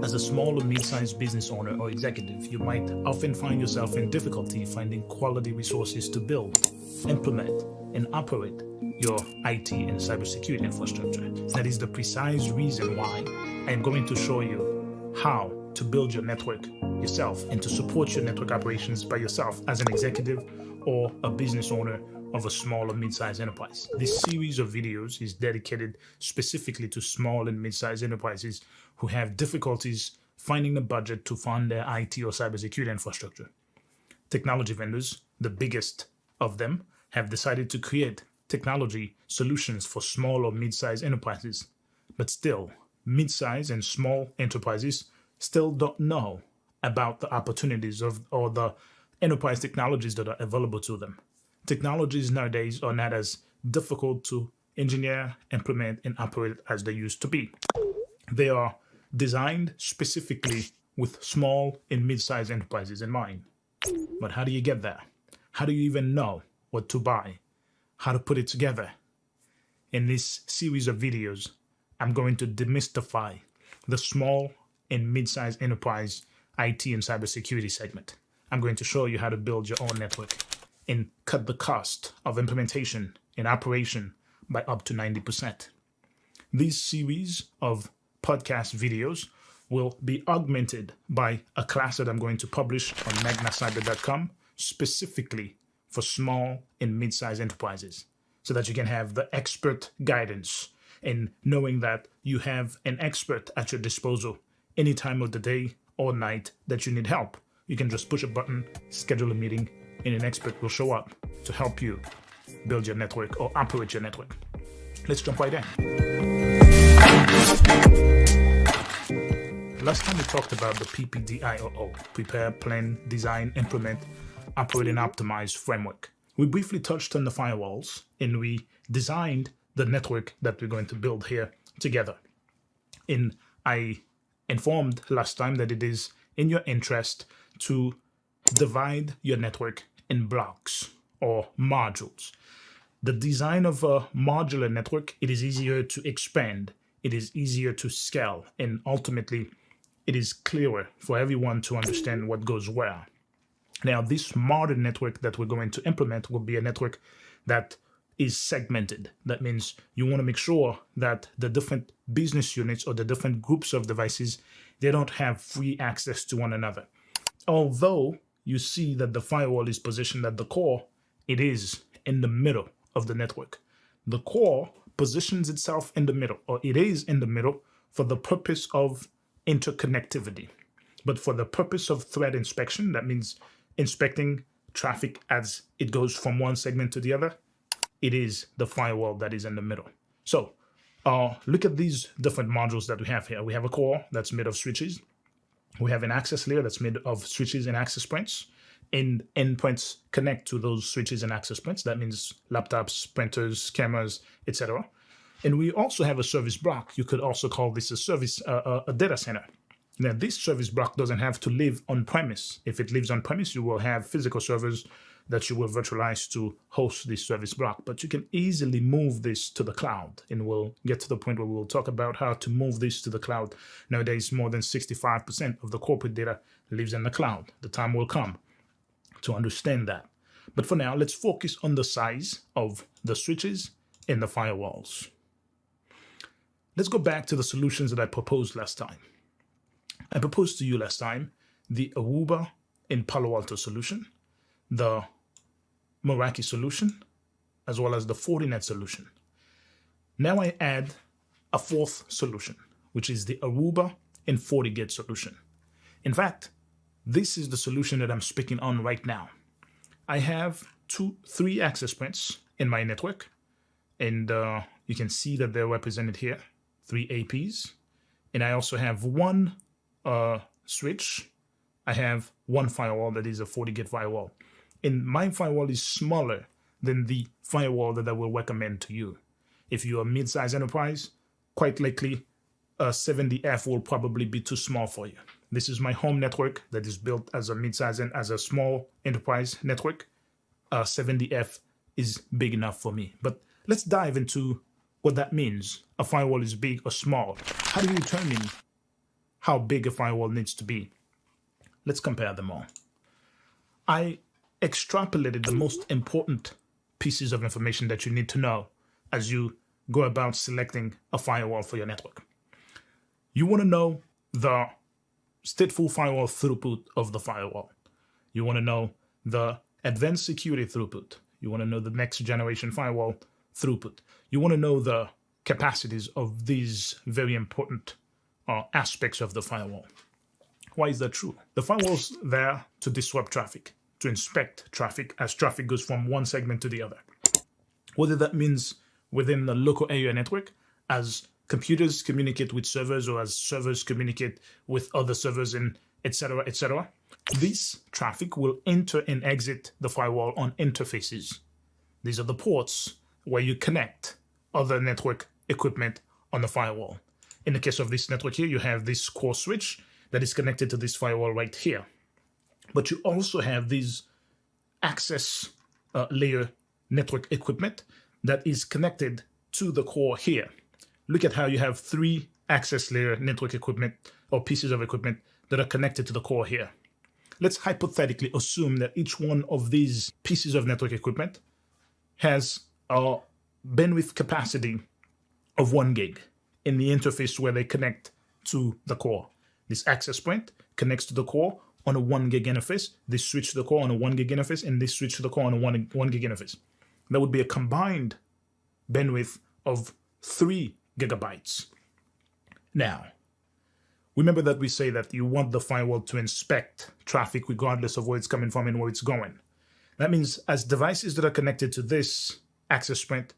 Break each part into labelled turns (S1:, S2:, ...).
S1: As a small or mid-sized business owner or executive, you might often find yourself in difficulty finding quality resources to build, implement, and operate your IT and cybersecurity infrastructure. That is the precise reason why I am going to show you how to build your network yourself and to support your network operations by yourself as an executive or a business owner of a small or mid-sized enterprise. This series of videos is dedicated specifically to small and mid-sized enterprises who have difficulties finding the budget to fund their IT or cybersecurity infrastructure. Technology vendors, the biggest of them, have decided to create technology solutions for small or mid-sized enterprises. But still, mid-sized and small enterprises still don't know about the opportunities or the enterprise technologies that are available to them. Technologies nowadays are not as difficult to engineer, implement, and operate as they used to be. They are designed specifically with small and mid-sized enterprises in mind. But how do you get there? How do you even know what to buy? How to put it together? In this series of videos, I'm going to demystify the small and mid-sized enterprise IT and cybersecurity segment. I'm going to show you how to build your own network and cut the cost of implementation and operation by up to 90%. These series of podcast videos will be augmented by a class that I'm going to publish on magnacyber.com specifically for small and mid-sized enterprises so that you can have the expert guidance and knowing that you have an expert at your disposal any time of the day or night that you need help. You can just push a button, schedule a meeting, and an expert will show up to help you build your network or operate your network. Let's jump right in. Last time we talked about the PPDIOO, Prepare, Plan, Design, Implement, Operate, and Optimize framework. We briefly touched on the firewalls and we designed the network that we're going to build here together. And I informed last time that it is in your interest to divide your network in blocks or modules. The design of a modular network, it is easier to expand, it is easier to scale, and ultimately it is clearer for everyone to understand what goes where. Now, this modern network that we're going to implement will be a network that is segmented. That means you want to make sure that the different business units or the different groups of devices, they don't have free access to one another. Although you see that the firewall is positioned at the core, it is in the middle of the network. The core positions itself in the middle, or it is in the middle for the purpose of interconnectivity. But for the purpose of threat inspection, that means inspecting traffic as it goes from one segment to the other, it is the firewall that is in the middle. So look at these different modules that we have here. We have a core that's made of switches. We have an access layer that's made of switches and access points. And endpoints connect to those switches and access points. That means laptops, printers, cameras, etc. And we also have a service block. You could also call this a data center. Now, this service block doesn't have to live on premise. If it lives on premise, you will have physical servers that you will virtualize to host this service block. But you can easily move this to the cloud. And we'll get to the point where we'll talk about how to move this to the cloud. Nowadays, more than 65% of the corporate data lives in the cloud. The time will come to understand that. But for now, let's focus on the size of the switches and the firewalls. Let's go back to the solutions that I proposed last time. I proposed to you last time the Aruba and Palo Alto solution, the Meraki solution, as well as the Fortinet solution. Now I add a fourth solution, which is the Aruba and FortiGate solution. In fact, this is the solution that I'm speaking on right now. I have three access points in my network, and you can see that they're represented here, 3 APs. And I also have one switch. I have one firewall that is a FortiGate firewall. And my firewall is smaller than the firewall that I will recommend to you. If you're a mid-sized enterprise, quite likely a 70F will probably be too small for you. This is my home network that is built as a mid-size and as a small enterprise network. 70F is big enough for me. But let's dive into what that means. A firewall is big or small. How how big a firewall needs to be. Let's compare them all. I extrapolated the most important pieces of information that you need to know as you go about selecting a firewall for your network. You want to know the stateful firewall throughput of the firewall. You want to know the advanced security throughput. You want to know the next generation firewall throughput. You want to know the capacities of these very important aspects of the firewall. Why is that true? The firewall's there to disrupt traffic, to inspect traffic as traffic goes from one segment to the other. Whether that means within the local area network, as computers communicate with servers or as servers communicate with other servers, and etc., etc. This traffic will enter and exit the firewall on interfaces. These are the ports where you connect other network equipment on the firewall. In the case of this network here, you have this core switch that is connected to this firewall right here. But you also have these access layer network equipment that is connected to the core here. Look at how you have 3 access layer network equipment or pieces of equipment that are connected to the core here. Let's hypothetically assume that each one of these pieces of network equipment has a bandwidth capacity of 1 gig in the interface where they connect to the core. This access point connects to the core on a 1 gig interface. This switch to the core on a 1 gig interface, and this switch to the core on a 1 gig interface. That would be a combined bandwidth of 3 gigabytes. Now, remember that we say that you want the firewall to inspect traffic regardless of where it's coming from and where it's going. That means as devices that are connected to this access point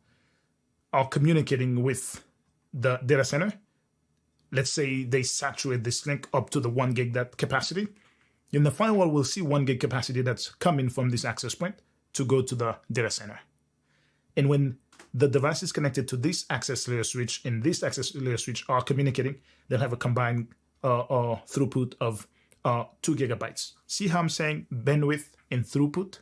S1: are communicating with the data center, let's say they saturate this link up to the 1 gig that capacity, then the firewall will see 1 gig capacity that's coming from this access point to go to the data center. And when the devices connected to this access layer switch and this access layer switch are communicating, they'll have a combined throughput of 2 gigabytes. See how I'm saying bandwidth and throughput?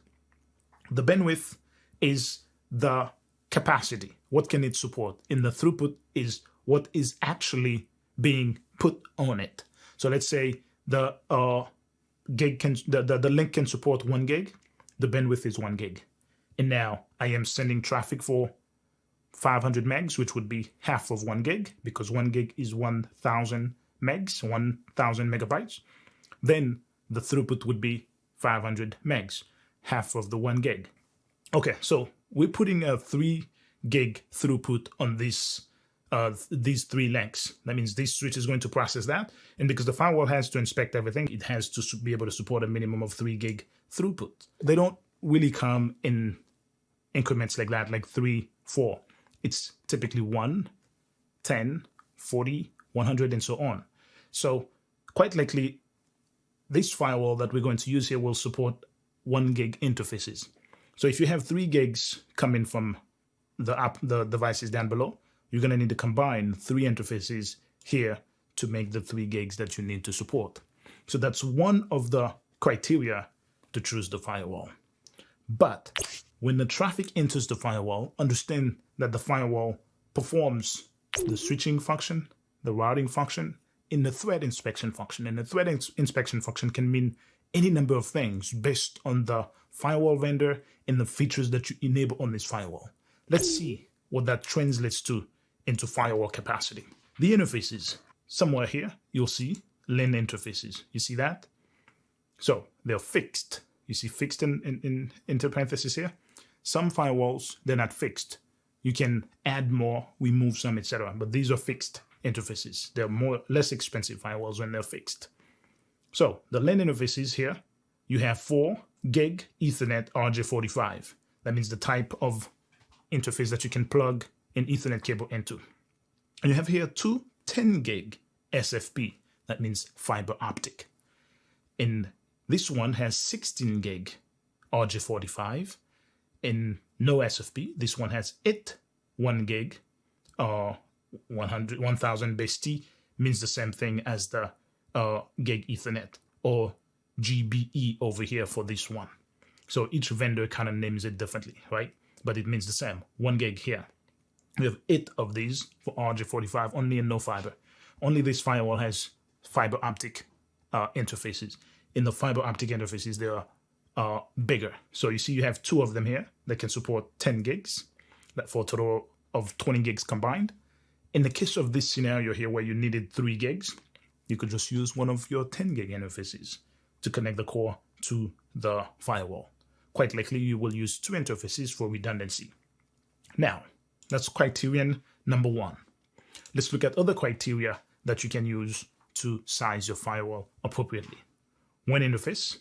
S1: The bandwidth is the capacity. What can it support? And the throughput is what is actually being put on it. So let's say the link can support 1 gig. The bandwidth is 1 gig. And now I am sending traffic for 500 megs, which would be half of 1 gig, because 1 gig is 1,000 megs, 1,000 megabytes. Then the throughput would be 500 megs, half of the 1 gig. Okay, so we're putting a 3 gig throughput on these 3 links. That means this switch is going to process that. And because the firewall has to inspect everything, it has to be able to support a minimum of 3 gig throughput. They don't really come in increments like that, like 3, 4. It's typically 1, 10, 40, 100, and so on. So quite likely, this firewall that we're going to use here will support 1 gig interfaces. So if you have 3 gigs coming from the devices down below, you're going to need to combine 3 interfaces here to make the 3 gigs that you need to support. So that's one of the criteria to choose the firewall. But when the traffic enters the firewall, understand that the firewall performs the switching function, the routing function, and the threat inspection function. And the threat inspection function can mean any number of things based on the firewall vendor and the features that you enable on this firewall. Let's see what that translates to into firewall capacity. The interfaces, somewhere here, you'll see LAN interfaces. You see that? So they're fixed. You see fixed in into parentheses here. Some firewalls, they're not fixed. You can add more, remove some, etc. But these are fixed interfaces. They're less expensive firewalls when they're fixed. So the LAN interfaces here, you have 4 gig Ethernet RJ45. That means the type of interface that you can plug an Ethernet cable into. And you have here 2 10 gig SFP. That means fiber optic. And this one has 16 gig RJ45 and no SFP. This one has 1 gig or 1000 base T, means the same thing as the gig Ethernet, or GBE over here for this one. So each vendor kind of names it differently, right? But it means the same. 1 gig here. We have 8 of these for RJ45, only in no fiber. Only this firewall has fiber optic interfaces. In the fiber optic interfaces, they are bigger. So you see you have two of them here that can support 10 gigs, that for a total of 20 gigs combined. In the case of this scenario here where you needed 3 gigs, you could just use one of your 10 gig interfaces to connect the core to the firewall. Quite likely you will use 2 interfaces for redundancy. Now, that's criterion number 1. Let's look at other criteria that you can use to size your firewall appropriately. WAN interface.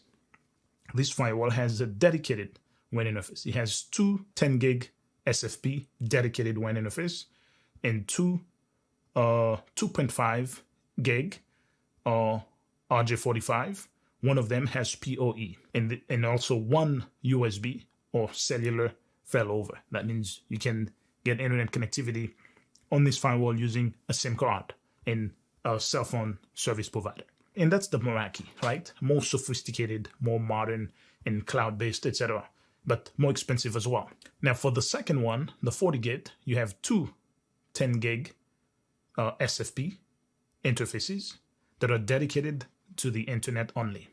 S1: This firewall has a dedicated WAN interface. It has 2 10 gig SFP dedicated WAN interface and 2 2.5 gig RJ45. One of them has PoE and also one USB or cellular failover. That means you can get internet connectivity on this firewall using a SIM card in a cell phone service provider. And that's the Meraki, right? More sophisticated, more modern, and cloud-based, etc., but more expensive as well. Now, for the second one, the FortiGate, you have 2 10 gig SFP interfaces that are dedicated to the internet only.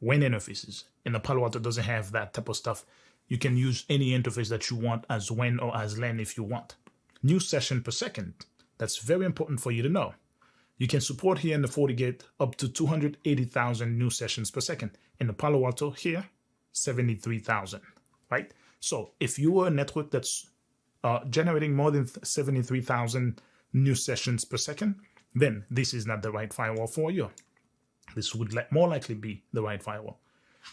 S1: WAN interfaces, and the Palo Alto doesn't have that type of stuff. You can use any interface that you want as WAN or as LAN if you want. New session per second. That's very important for you to know. You can support here in the FortiGate up to 280,000 new sessions per second. In the Palo Alto here, 73,000, right? So if you are a network that's generating more than 73,000 new sessions per second, then this is not the right firewall for you. This would more likely be the right firewall.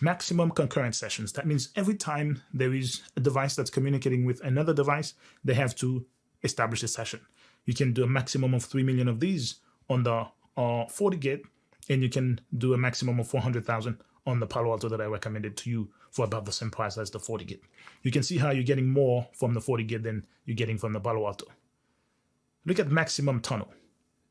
S1: Maximum concurrent sessions. That means every time there is a device that's communicating with another device, they have to establish a session. You can do a maximum of 3 million of these on the FortiGate, and you can do a maximum of 400,000 on the Palo Alto that I recommended to you for about the same price as the FortiGate. You can see how you're getting more from the FortiGate than you're getting from the Palo Alto. Look at maximum tunnel.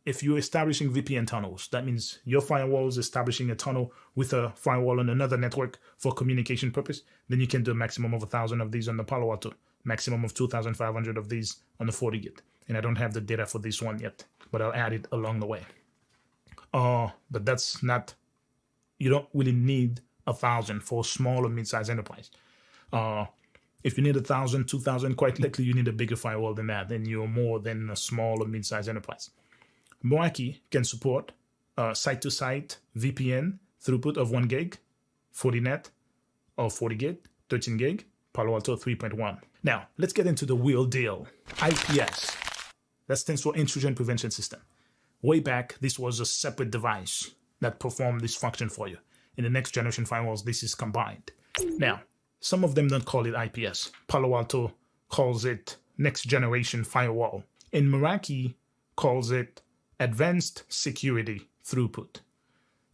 S1: If you're establishing VPN tunnels, that means your firewall is establishing a tunnel with a firewall on another network for communication purpose, then you can do a maximum of 1,000 of these on the Palo Alto, maximum of 2,500 of these on the FortiGate. And I don't have the data for this one yet, but I'll add it along the way. But that's not, you don't really need 1,000 for a small or mid-sized enterprise. If you need 1,000, 2,000, quite likely you need a bigger firewall than that, then you're more than a small or mid-sized enterprise. Meraki can support site-to-site VPN throughput of 1 gig, Fortinet or FortiGate, 13 gig, Palo Alto 3.1. Now, let's get into the real deal. IPS. That stands for Intrusion Prevention System. Way back, this was a separate device that performed this function for you. In the next generation firewalls, this is combined. Now, some of them don't call it IPS. Palo Alto calls it next generation firewall. And Meraki calls it Advanced Security Throughput.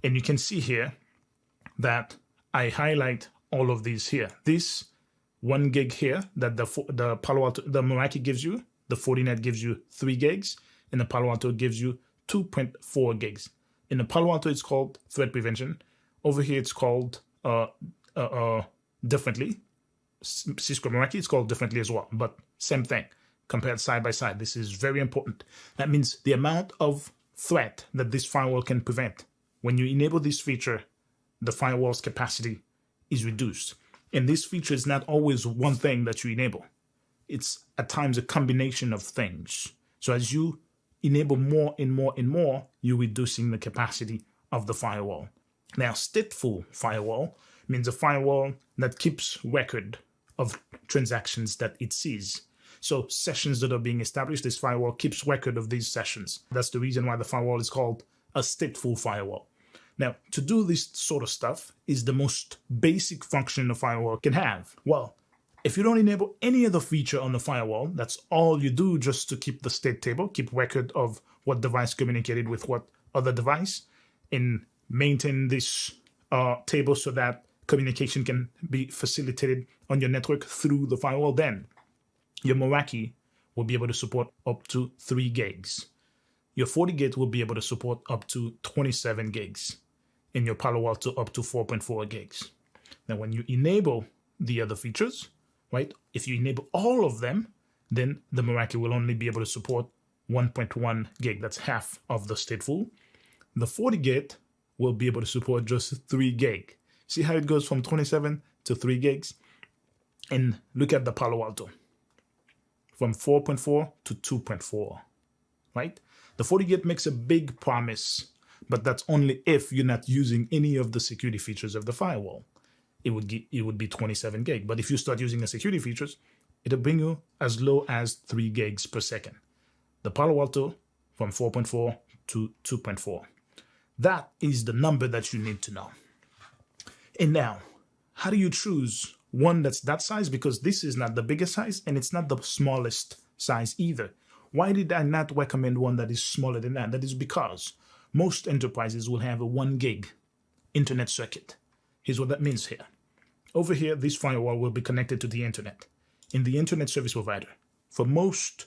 S1: And you can see here that I highlight all of these here. This 1 gig here that the Palo Alto, the Meraki gives you, the Fortinet gives you 3 gigs, and the Palo Alto gives you 2.4 gigs. In the Palo Alto, it's called threat prevention. Over here, it's called differently. Cisco Meraki is called differently as well, but same thing. Compared side by side, this is very important. That means the amount of threat that this firewall can prevent. When you enable this feature, the firewall's capacity is reduced. And this feature is not always one thing that you enable. It's at times a combination of things. So as you enable more and more and more, you're reducing the capacity of the firewall. Now, stateful firewall means a firewall that keeps record of transactions that it sees. So sessions that are being established, this firewall keeps record of these sessions. That's the reason why the firewall is called a stateful firewall. Now, to do this sort of stuff is the most basic function a firewall can have. Well, if you don't enable any other feature on the firewall, that's all you do just to keep the state table, keep record of what device communicated with what other device, and maintain this table so that communication can be facilitated on your network through the firewall, then your Meraki will be able to support up to 3 gigs. Your FortiGate will be able to support up to 27 gigs. And your Palo Alto up to 4.4 gigs. Now, when you enable the other features, right, if you enable all of them, then the Meraki will only be able to support 1.1 gig. That's half of the stateful. The FortiGate will be able to support just 3 gig. See how it goes from 27 to 3 gigs? And look at the Palo Alto, from 4.4 to 2.4, right? The FortiGate makes a big promise, but that's only if you're not using any of the security features of the firewall. It would be 27 gig. But if you start using the security features, it'll bring you as low as 3 gigs per second. The Palo Alto from 4.4 to 2.4. That is the number that you need to know. And now, how do you choose one that's that size? Because this is not the biggest size and it's not the smallest size either. Why did I not recommend one that is smaller than that? That is because most enterprises will have a 1 gig internet circuit. Here's what that means here. Over here, this firewall will be connected to the internet. In the internet service provider, for most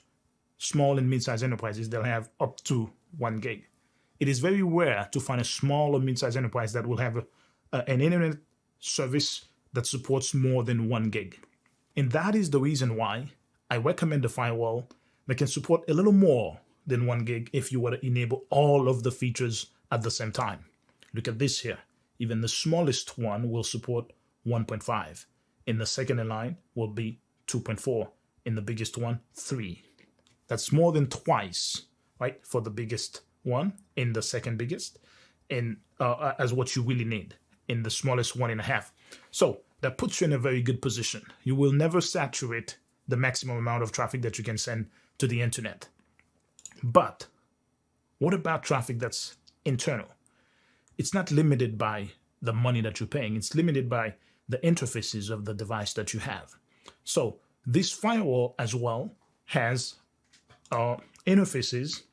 S1: small and mid-sized enterprises, they'll have up to 1 gig. It is very rare to find a small or mid-sized enterprise that will have an internet service that supports more than 1 gig. And that is the reason why I recommend a firewall that can support a little more than 1 gig if you were to enable all of the features at the same time. Look at this here. Even the smallest one will support 1.5. In the second in line will be 2.4. In the biggest one, 3. That's more than twice, right, for the biggest one in the second biggest, and as what you really need in the smallest 1.5. So that puts you in a very good position. You will never saturate the maximum amount of traffic that you can send to the internet. But what about traffic that's internal? It's not limited by the money that you're paying. It's limited by the interfaces of the device that you have. So this firewall as well has interfaces.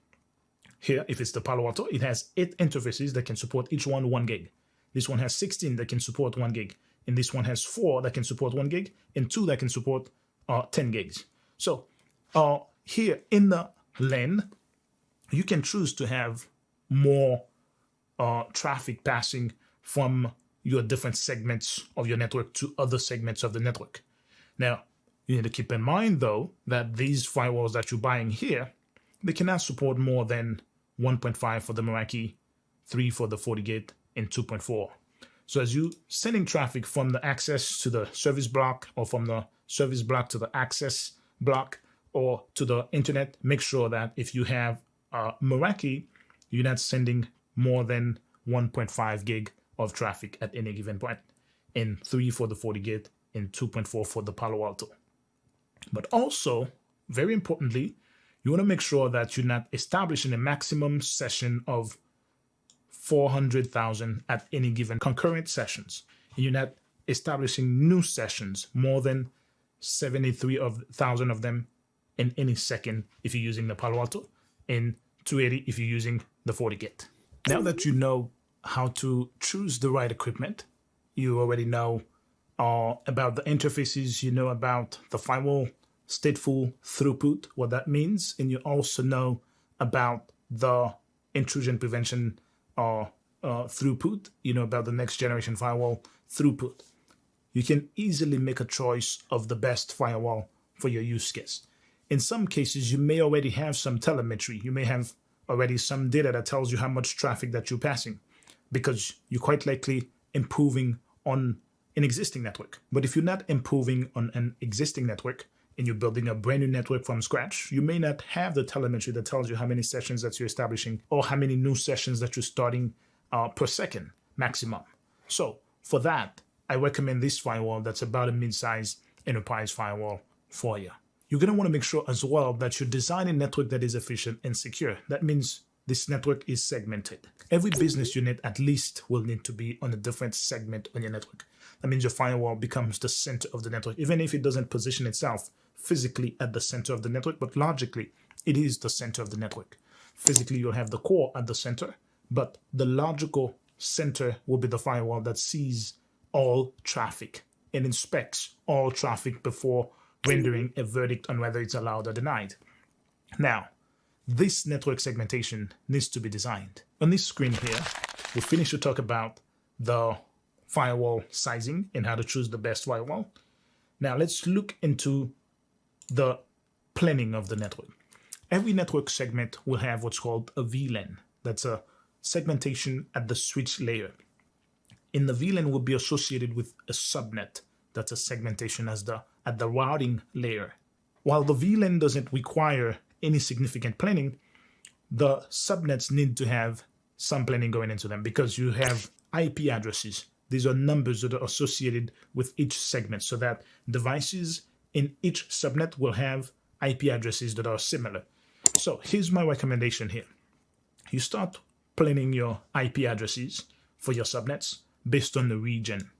S1: Here, if it's the Palo Alto, it has 8 interfaces that can support each one 1 gig. This one has 16 that can support 1 gig. And this one has 4 that can support 1 gig and 2 that can support 10 gigs. So here in the LAN, you can choose to have more traffic passing from your different segments of your network to other segments of the network. Now, you need to keep in mind, though, that these firewalls that you're buying here, they cannot support more than 1.5 for the Meraki, 3 for the FortiGate, and 2.4. So as you sending traffic from the access to the service block or from the service block to the access block or to the internet, make sure that if you have Meraki, you're not sending more than 1.5 gig of traffic at any given point, and 3 for the FortiGate and 2.4 for the Palo Alto. But also, very importantly, you want to make sure that you're not establishing a maximum session of 400,000 at any given concurrent sessions. And you're not establishing new sessions, more than 73,000 of them in any second if you're using the Palo Alto, and 280 if you're using the FortiGate. Now that you know how to choose the right equipment, you already know about the interfaces, you know about the firewall stateful throughput, what that means, and you also know about the intrusion prevention throughput, you know about the next generation firewall throughput. You can easily make a choice of the best firewall for your use case. In some cases, you may already have some telemetry. You may have already some data that tells you how much traffic that you're passing, because you're quite likely improving on an existing network. But if you're not improving on an existing network and you're building a brand new network from scratch, you may not have the telemetry that tells you how many sessions that you're establishing or how many new sessions that you're starting per second maximum. So for that, I recommend this firewall that's about a mid-size enterprise firewall for you. You're going to want to make sure as well that you design a network that is efficient and secure. That means this network is segmented. Every business unit at least will need to be on a different segment on your network. That means your firewall becomes the center of the network, even if it doesn't position itself physically at the center of the network, but logically, it is the center of the network. Physically, you'll have the core at the center, but the logical center will be the firewall that sees all traffic and inspects all traffic before rendering a verdict on whether it's allowed or denied. Now, this network segmentation needs to be designed. On this screen here, we finished to talk about the firewall sizing and how to choose the best firewall. Now, let's look into the planning of the network. Every network segment will have what's called a VLAN. That's a segmentation at the switch layer. In the VLAN will be associated with a subnet. That's a segmentation at the routing layer. While the VLAN doesn't require any significant planning, the subnets need to have some planning going into them because you have IP addresses. These are numbers that are associated with each segment so that devices in each subnet will have IP addresses that are similar. So here's my recommendation here. You start planning your IP addresses for your subnets based on the region.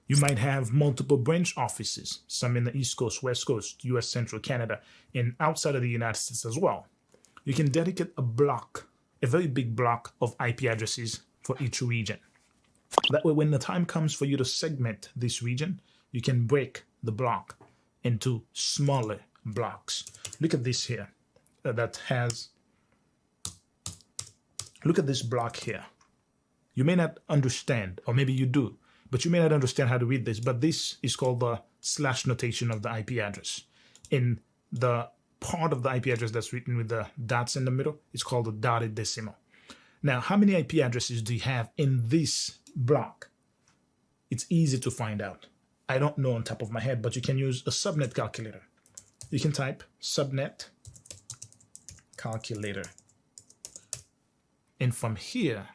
S1: You might have multiple branch offices, some in the East Coast, West Coast, US Central, Canada, and outside of the United States as well. You can dedicate a block, a very big block of IP addresses for each region. That way, when the time comes for you to segment this region, you can break the block into smaller blocks. Look at this here. Look at this block here. You may not understand, or maybe you do, but you may not understand how to read this, but this is called the slash notation of the IP address. In the part of the IP address that's written with the dots in the middle, it's called the dotted decimal. Now, how many IP addresses do you have in this block? It's easy to find out. I don't know on top of my head, but you can use a subnet calculator. You can type subnet calculator. And from here,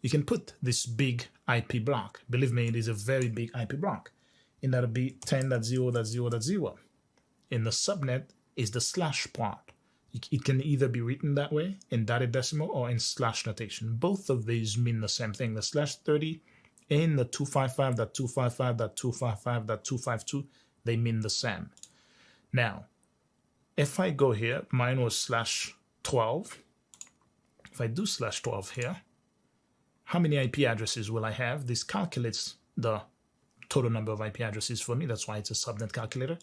S1: you can put this big IP block. Believe me, it is a very big IP block. And that'll be 10.0.0.0. In the subnet is the slash part. It can either be written that way in dotted decimal or in slash notation. Both of these mean the same thing. The slash 30 and the 255.255.255.252, they mean the same. Now, if I go here, mine was slash 12. If I do slash 12 here, how many IP addresses will I have? This calculates the total number of IP addresses for me. That's why it's a subnet calculator.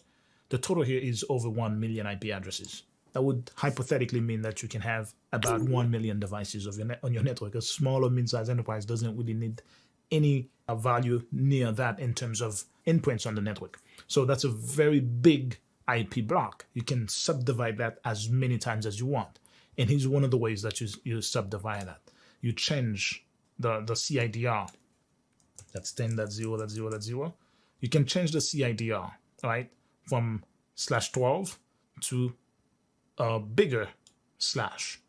S1: The total here is over 1 million IP addresses. That would hypothetically mean that you can have about 1 million devices on your network. A small or mid-sized enterprise doesn't really need any value near that in terms of endpoints on the network. So that's a very big IP block. You can subdivide that as many times as you want. And here's one of the ways that you subdivide that. You change the CIDR. That's 10.0.0.0. You can change the CIDR, right, from slash 12 to a bigger slash.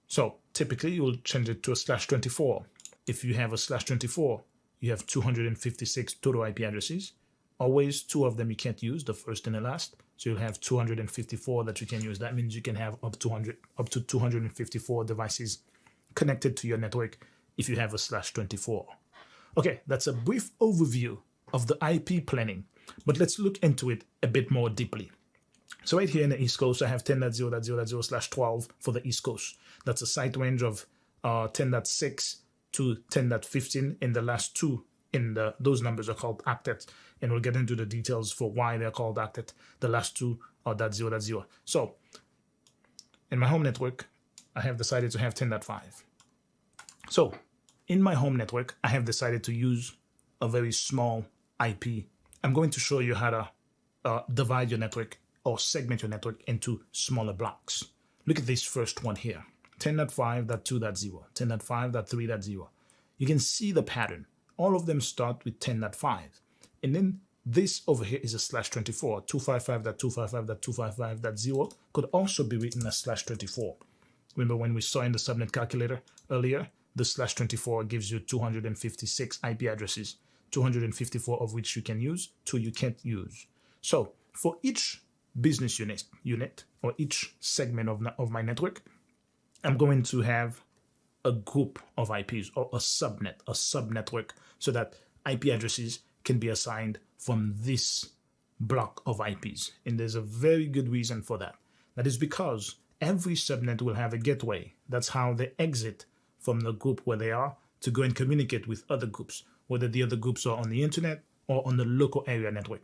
S1: So typically you'll change it to a slash 24. If you have a slash 24, you have 256 total IP addresses. Always two of them you can't use, the first and the last. So you'll have 254 that you can use. That means you can have up to 254 devices connected to your network if you have a slash 24. Okay, that's a brief overview of the IP planning, but let's look into it a bit more deeply. So right here in the East Coast, I have 10.0.0.0/12 for the East Coast. That's a site range of 10.6 to 10.15, and the last two those numbers are called octets, and we'll get into the details for why they're called octet. The last two are .0.0. So in my home network, I have decided to have 10.5. So in my home network, I have decided to use a very small IP. I'm going to show you how to divide your network or segment your network into smaller blocks. Look at this first one here, 10.5.2.0, 10.5.3.0. You can see the pattern. All of them start with 10.5. And then this over here is a slash 24. 255.255.255.0 could also be written as slash 24. Remember when we saw in the subnet calculator earlier, the slash 24 gives you 256 IP addresses, 254 of which you can use, 2 you can't use. So for each business unit or each segment of my network, I'm going to have a group of IPs or a subnetwork, so that IP addresses can be assigned from this block of IPs. And there's a very good reason for that. That is because every subnet will have a gateway. That's how they exit from the group where they are to go and communicate with other groups, whether the other groups are on the internet or on the local area network.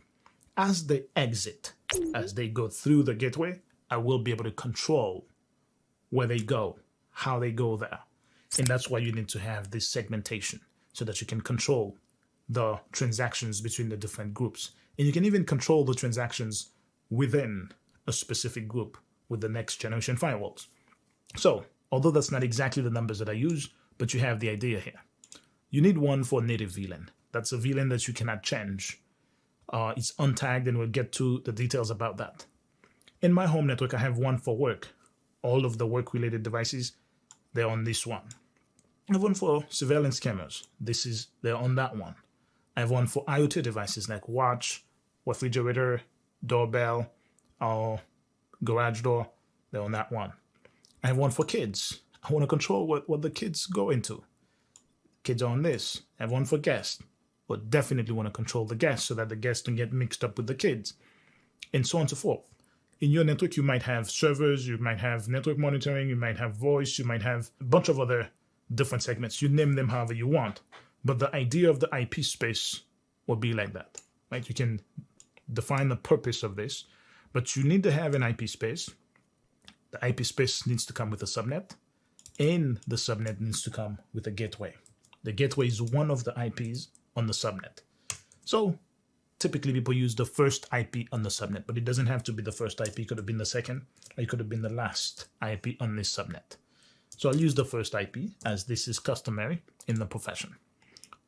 S1: As they exit, as they go through the gateway, I will be able to control where they go, how they go there. And that's why you need to have this segmentation, so that you can control the transactions between the different groups. And you can even control the transactions within a specific group with the next generation firewalls. So, although that's not exactly the numbers that I use, but you have the idea here. You need one for native VLAN. That's a VLAN that you cannot change. It's untagged, and we'll get to the details about that. In my home network, I have one for work. All of the work-related devices, they're on this one. I have one for surveillance cameras. They're on that one. I have one for IoT devices like watch, refrigerator, doorbell, or garage door. They're on that one. I have one for kids. I want to control what the kids go into. Kids are on this. I have one for guests. But definitely want to control the guests so that the guests don't get mixed up with the kids, and so on and so forth. In your network, you might have servers, you might have network monitoring, you might have voice, you might have a bunch of other different segments. You name them however you want. But the idea of the IP space will be like that, right? You can define the purpose of this, but you need to have an IP space. The IP space needs to come with a subnet, and the subnet needs to come with a gateway. The gateway is one of the IPs on the subnet. So typically people use the first IP on the subnet, but it doesn't have to be the first IP. It could have been the second, or it could have been the last IP on this subnet. So I'll use the first IP, as this is customary in the profession.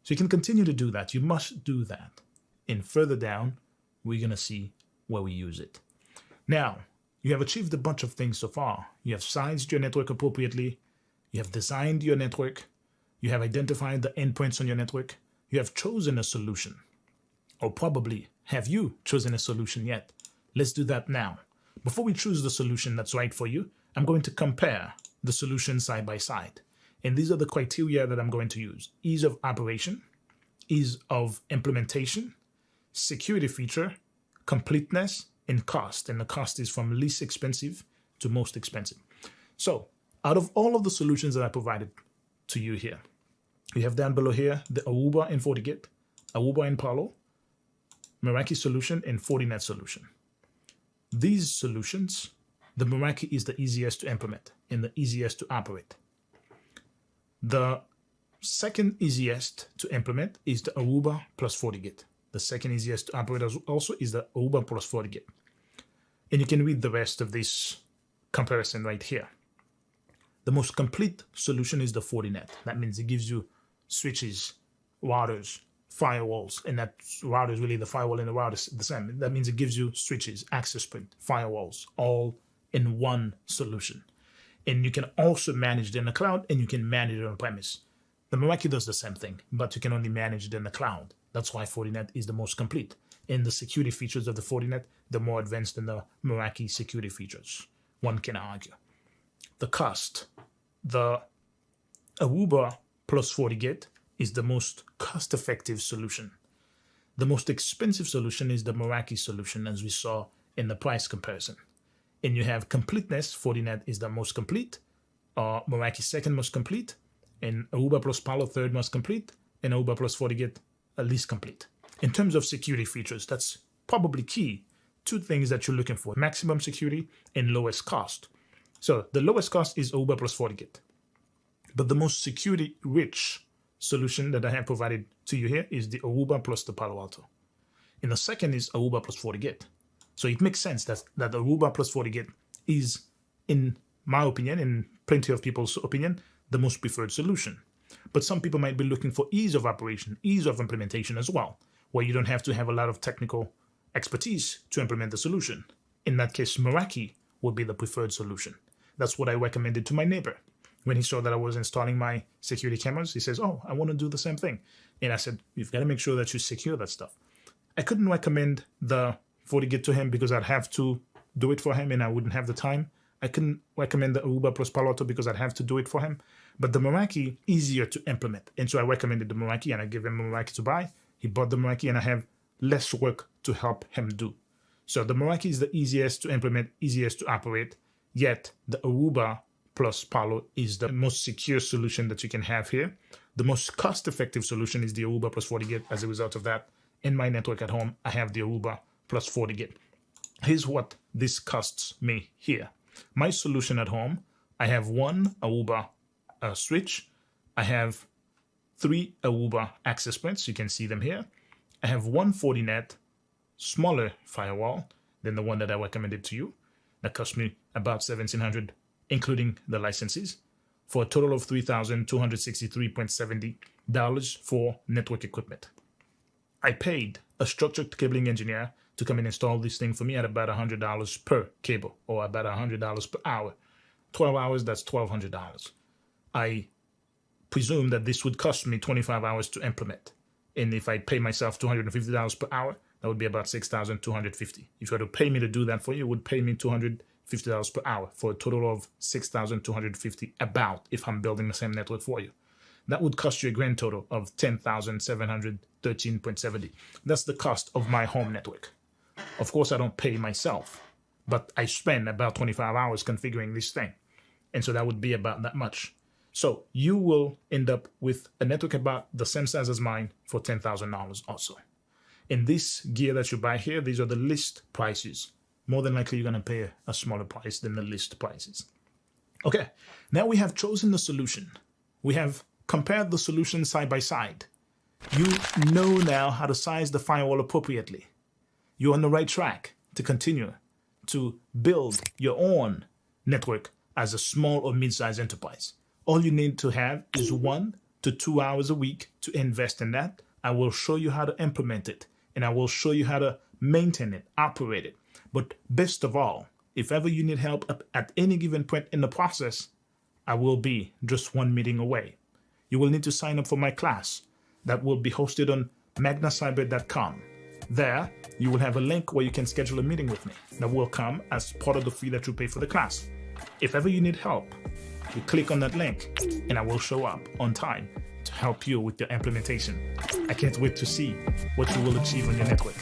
S1: So you can continue to do that. You must do that. And further down, we're going to see where we use it. Now, you have achieved a bunch of things so far. You have sized your network appropriately. You have designed your network. You have identified the endpoints on your network. You have chosen a solution. Or probably, have you chosen a solution yet? Let's do that now. Before we choose the solution that's right for you, I'm going to compare the solutions side by side. And these are the criteria that I'm going to use: ease of operation, ease of implementation, security feature, completeness, and cost. And the cost is from least expensive to most expensive. So out of all of the solutions that I provided to you here, we have down below here the Aruba and FortiGate, Aruba and Palo, Meraki solution, and Fortinet solution. These solutions, the Meraki is the easiest to implement and the easiest to operate. The second easiest to implement is the Aruba plus FortiGate. The second easiest to operate also is the Aruba plus FortiGate. And you can read the rest of this comparison right here. The most complete solution is the Fortinet. That means it gives you switches, routers, firewalls, and that router is really the firewall and the router is the same. That means it gives you switches, access point, firewalls, all in one solution. And you can also manage it in the cloud, and you can manage it on premise. The Meraki does the same thing, but you can only manage it in the cloud. That's why Fortinet is the most complete. And the security features of the Fortinet, they're more advanced than the Meraki security features. One can argue. The cost. The Aruba plus FortiGate is the most cost-effective solution. The most expensive solution is the Meraki solution, as we saw in the price comparison. And you have completeness. Fortinet is the most complete, Meraki second most complete, and Aruba plus Palo third most complete, and Aruba plus FortiGate least complete. In terms of security features, that's probably key. Two things that you're looking for: maximum security and lowest cost. So the lowest cost is Aruba plus FortiGate. But the most security-rich solution that I have provided to you here is the Aruba plus the Palo Alto. And the second is Aruba plus FortiGate. So it makes sense that Aruba plus FortiGate is, in my opinion, in plenty of people's opinion, the most preferred solution. But some people might be looking for ease of operation, ease of implementation as well, where you don't have to have a lot of technical expertise to implement the solution. In that case, Meraki would be the preferred solution. That's what I recommended to my neighbor. When he saw that I was installing my security cameras, he says, "Oh, I want to do the same thing." And I said, "You've got to make sure that you secure that stuff." I couldn't recommend the FortiGate to him because I'd have to do it for him and I wouldn't have the time. I couldn't recommend the Aruba plus Palo Alto because I'd have to do it for him. But the Meraki, easier to implement. And so I recommended the Meraki and I gave him a Meraki to buy. He bought the Meraki and I have less work to help him do. So the Meraki is the easiest to implement, easiest to operate, yet the Aruba plus Palo is the most secure solution that you can have here. The most cost-effective solution is the Aruba plus FortiGate. As a result of that, in my network at home, I have the Aruba plus FortiGate. Here's what this costs me here. My solution at home, I have one Aruba switch. I have 3 Aruba access points. You can see them here. I have one Fortinet smaller firewall than the one that I recommended to you. That cost me about $1,700, including the licenses. for a total of $3,263.70 for network equipment. I paid a structured cabling engineer to come and install this thing for me at about $100 per cable, or about $100 per hour. 12 hours, that's $1,200. I presume that this would cost me 25 hours to implement. And if I pay myself $250 per hour, that would be about $6,250. If you were to pay me to do that for you, it would pay me $250 per hour for a total of $6,250 about, if I'm building the same network for you. That would cost you a grand total of $10,713.70. That's the cost of my home network. Of course, I don't pay myself, but I spend about 25 hours configuring this thing. And so that would be about that much. So you will end up with a network about the same size as mine for $10,000 also. In this gear that you buy here, these are the list prices. More than likely, you're going to pay a smaller price than the list prices. Okay, now we have chosen the solution. We have compared the solution side by side. You know now how to size the firewall appropriately. You're on the right track to continue to build your own network as a small or mid-sized enterprise. All you need to have is 1 to 2 hours a week to invest in that. I will show you how to implement it, and I will show you how to maintain it, operate it. But best of all, if ever you need help at any given point in the process, I will be just one meeting away. You will need to sign up for my class that will be hosted on magnacyber.com. There, you will have a link where you can schedule a meeting with me that will come as part of the fee that you pay for the class. If ever you need help, you click on that link and I will show up on time to help you with your implementation. I can't wait to see what you will achieve on your network.